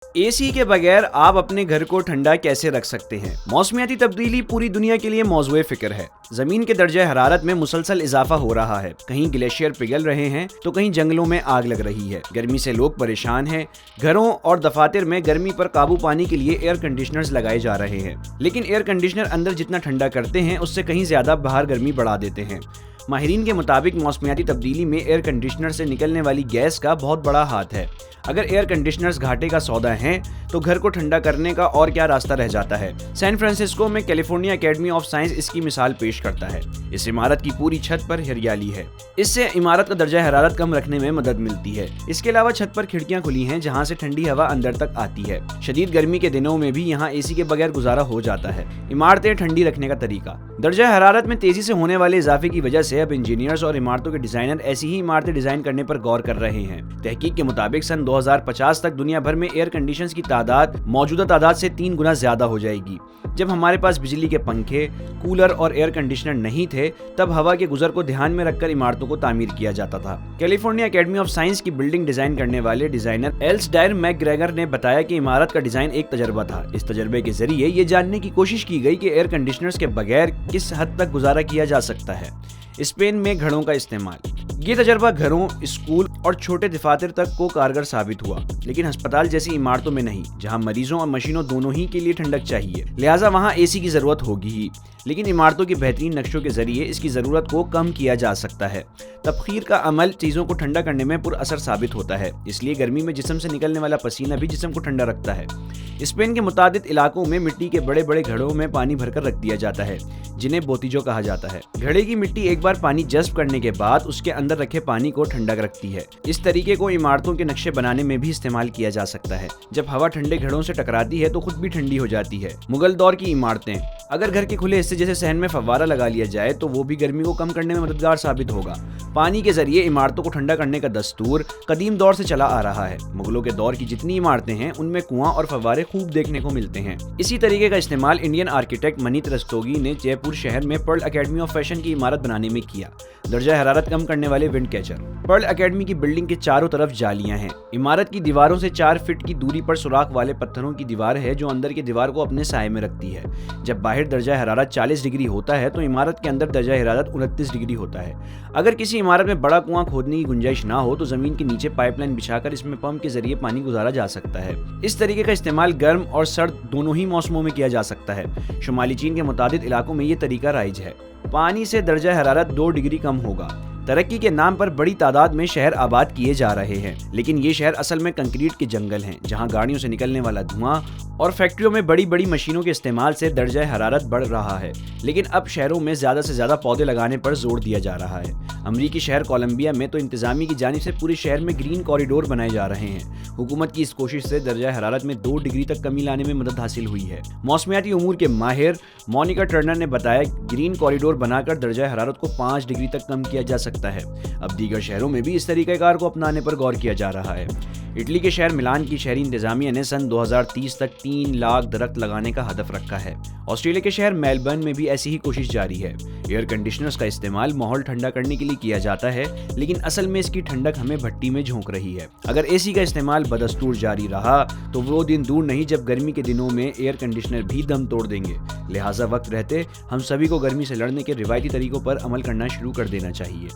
AC के बगैर आप अपने घर को ठंडा कैसे रख सकते हैं? मौसमियाती तब्दीली पूरी दुनिया के लिए मौजूए फिक्र है। जमीन के दर्जे हरारत में मुसलसल इजाफा हो रहा है। कहीं ग्लेशियर पिघल रहे हैं तो कहीं जंगलों में आग लग रही है। गर्मी से लोग परेशान हैं। घरों और दफातर में गर्मी पर काबू पाने के लिए एयर कंडीशनर्स लगाए जा रहे हैं, लेकिन एयर कंडीशनर अंदर जितना ठंडा करते हैं उससे कहीं ज्यादा बाहर गर्मी बढ़ा देते हैं। माहिरीन के मुताबिक मौसमियाती तब्दीली में एयर कंडीशनर से निकलने वाली गैस का बहुत बड़ा हाथ है। अगर एयर कंडीशनर्स घाटे का सौदा हैं तो घर को ठंडा करने का और क्या रास्ता रह जाता है। सैन फ्रांसिस्को में कैलिफोर्निया एकेडमी ऑफ साइंस इसकी मिसाल पेश करता है। इस इमारत की पूरी छत पर हरियाली है। इससे इमारत का दर्जा हरारत कम रखने में मदद मिलती है। इसके अलावा छत पर खिड़कियां खुली हैं जहां से ठंडी हवा अंदर तक आती है। शदीद गर्मी के दिनों में भी यहां एसी के बगैर गुजारा हो जाता है। इमारतें ठंडी रखने का तरीका। दर्जा हरारत में तेजी से होने वाले इजाफे की वजह से अब इंजीनियर्स और इमारतों के डिजाइनर ऐसी ही इमारतें डिजाइन करने पर गौर कर रहे हैं। तहकीक के मुताबिक सन 2050 तक दुनिया भर में एयर कंडीशनर्स की तादाद मौजूदा तादाद से 3 गुना ज्यादा हो जाएगी। जब हमारे पास बिजली के पंखे, कूलर और एयर कंडीशनर नहीं थे, तब हवा के गुजर को ध्यान में रखकर इमारतों को तामीर किया जाता था। कैलिफोर्निया एकेडमी ऑफ साइंस की बिल्डिंग डिजाइन करने वाले डिजाइनर एल्सडायर मैकग्रेगर ने बताया कि इमारत का डिजाइन एक तजर्बा था। इस तजर्बे के जरिए ये जानने की कोशिश की गई कि एयर कंडीशनर्स के बगैर किस हद तक गुजारा किया जा सकता है। स्पेन में घड़ों का इस्तेमाल। ये तजर्बा घरों, स्कूल और छोटे दफातर तक को कारगर साबित हुआ, लेकिन अस्पताल जैसी इमारतों में नहीं, जहां मरीजों और मशीनों दोनों ही के लिए ठंडक चाहिए। लिहाजा वहां एसी की जरूरत होगी ही, लेकिन इमारतों के बेहतरीन नक्शों के जरिए इसकी जरूरत को कम किया जा सकता है। तबखीर का अमल चीजों को ठंडा करने में पुरअसर साबित होता है, इसलिए गर्मी में जिस्म से निकलने वाला पसीना भी जिस्म को ठंडा रखता है। स्पेन के मुतादिद इलाकों में मिट्टी के बड़े बड़े घड़ों में पानी भरकर रख दिया जाता है, जिन्हें बोतीजो कहा जाता है। घड़े की मिट्टी एक बार पानी जज्ब करने के बाद उसके अंदर रखे पानी को ठंडा रखती है। इस तरीके को इमारतों के नक्शे बनाने में भी इस्तेमाल किया जा सकता है। जब हवा ठंडे घड़ों से टकराती है तो खुद भी ठंडी हो जाती है। मुगल दौर की इमारतें। अगर घर के खुले हिस्से जैसे सहन में फव्वारा लगा लिया जाए तो वो भी गर्मी को कम करने में मददगार साबित होगा। पानी के जरिए इमारतों को ठंडा करने का दस्तूर कदीम दौर से चला आ रहा है। मुगलों के दौर की जितनी इमारतें हैं उनमें कुआं और फव्वारे खूब देखने को मिलते हैं। इसी तरीके का इस्तेमाल इंडियन आर्किटेक्ट मनीत रस्तोगी ने जयपुर शहर में पर्ल एकेडमी ऑफ फैशन की इमारत बनाने में किया। दर्जा हरारत कम करने वाले विंड कैचर। पर्ल एकेडमी की बिल्डिंग के चारों तरफ जालियां हैं। इमारत की दीवारों से 4 फीट की दूरी पर सुराख वाले पत्थरों की दीवार है जो अंदर की दीवार को अपने साए में रखती है। जब बाहर दर्जा हरारत 40 डिग्री होता है तो इमारत के अंदर दर्जा हरारत 29 डिग्री होता है। अगर किसी इमारत में बड़ा कुआं खोदने की गुंजाइश ना हो तो जमीन के नीचे पाइपलाइन बिछाकर इसमें पंप के जरिए पानी गुजारा जा सकता है। इस तरीके का इस्तेमाल गर्म और सर्द दोनों ही मौसमों में किया जा सकता है। शुमाली चीन के मुताबिक इलाकों में ये तरीका राइज है। पानी से दर्जा हरारत 2 डिग्री कम होगा। तरक्की के नाम पर बड़ी तादाद में शहर आबाद किए जा रहे हैं, लेकिन ये शहर असल में कंक्रीट के जंगल हैं, जहां गाड़ियों से निकलने वाला धुआं और फैक्ट्रियों में बड़ी बड़ी मशीनों के इस्तेमाल से दर्जा हरारत बढ़ रहा है। लेकिन अब शहरों में ज्यादा से ज्यादा पौधे लगाने पर जोर दिया जा रहा है। अमरीकी शहर कोलंबिया में तो इंतजामी की जानिब से पूरे शहर में ग्रीन कॉरिडोर बनाए जा रहे हैं। हुकूमत की इस कोशिश से दर्जा हरारत में 2 डिग्री तक कमी लाने में मदद हासिल हुई है। मौसमियाती उमूर के माहिर मोनिका टर्नर ने बताया ग्रीन कॉरिडोर बनाकर दर्जा हरारत को 5 डिग्री तक कम किया जा सकता है। अब दीगर शहरों में भी इस तरीक़ेकार को अपनाने पर गौर किया जा रहा है। इटली के शहर मिलान की शहरी इंतजामिया ने सन 2030 तक 3 लाख दरख्त लगाने का हदफ रखा है। ऑस्ट्रेलिया के शहर मेलबर्न में भी ऐसी ही कोशिश जारी है। एयर कंडीशनर्स का इस्तेमाल माहौल ठंडा करने के लिए किया जाता है, लेकिन असल में इसकी ठंडक हमें भट्टी में झोंक रही है। अगर एसी का इस्तेमाल बदस्तूर जारी रहा तो वो दिन दूर नहीं जब गर्मी के दिनों में एयर कंडीशनर भी दम तोड़ देंगे। लिहाजा वक्त रहते हम सभी को गर्मी से लड़ने के रिवायती तरीकों पर अमल करना शुरू कर देना चाहिए।